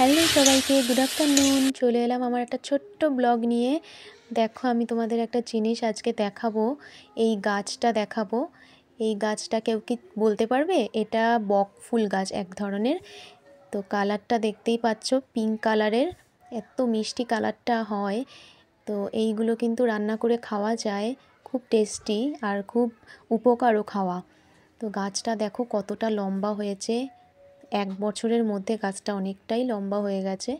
Hello সবাইকে, good afternoon. চলে এলাম আমার একটা ছোট্ট ব্লগ নিয়ে। দেখো, আমি তোমাদের একটা জিনিস আজকে দেখাবো। এই গাছটা দেখাবো। এই গাছটা কেউ কি বলতে পারবে? এটা বকফুল গাছ এক ধরনের। তো কালারটা দেখতেই পাচ্ছ, পিঙ্ক কালারের। এত মিষ্টি কালারটা হয়। তো এইগুলো কিন্তু রান্না করে খাওয়া যায়, খুব টেস্টি আর খুব উপকারও খাওয়া। তো গাছটা দেখো কতটা লম্বা হয়েছে। 1 বছরের মধ্যে গাছটা অনেকটাই লম্বা হয়ে গেছে।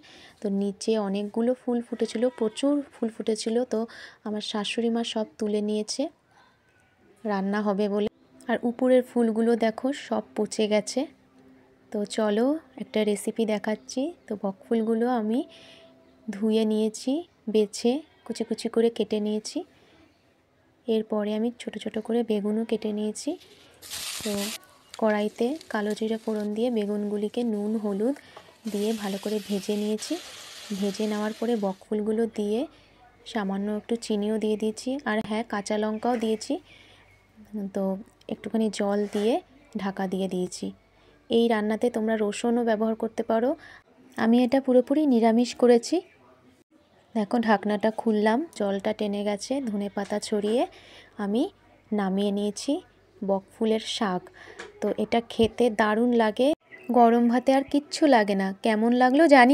তো নিচে অনেকগুলো ফুল ফুটেছিল, প্রচুর ফুল ফুটেছিল। তো আমার শাশুড়ি মা সব তুলে নিয়েছে, রান্না হবে বলে। আর উপরের ফুলগুলো দেখো সব পচে গেছে। তো চলো একটা রেসিপি দেখাচ্ছি। তো বকফুলগুলো আমি ধুয়ে নিয়েছি, বেছে কুচি কুচি করে কেটে নিয়েছি। এরপরে আমি ছোট ছোট করে বেগুনও কেটে নিয়েছি। তো কড়াইতে কালো জিরে ফোড়ন দিয়ে বেগুনগুলিকে নুন হলুদ দিয়ে ভালো করে ভেজে নিয়েছি। ভেজে নেওয়ার পরে বকফুলগুলো দিয়ে সামান্য একটু চিনিও দিয়ে দিয়েছি, আর হ্যাঁ, কাঁচা লঙ্কাও দিয়েছি। তো একটুখানি জল দিয়ে ঢাকা দিয়ে দিয়েছি। এই রান্নাতে তোমরা রসুনও ব্যবহার করতে পারো। আমি এটা পুরোপুরি নিরামিষ করেছি। দেখো ঢাকনাটা খুললাম, জলটা টেনে গেছে। ধনেপাতা ছড়িয়ে আমি নামিয়ে নিয়েছি বকফুলের শাক। তো এটা খেতে দারুণ লাগে, গরম ভাতে আর কিচ্ছু লাগে না। কেমন লাগলো জানি।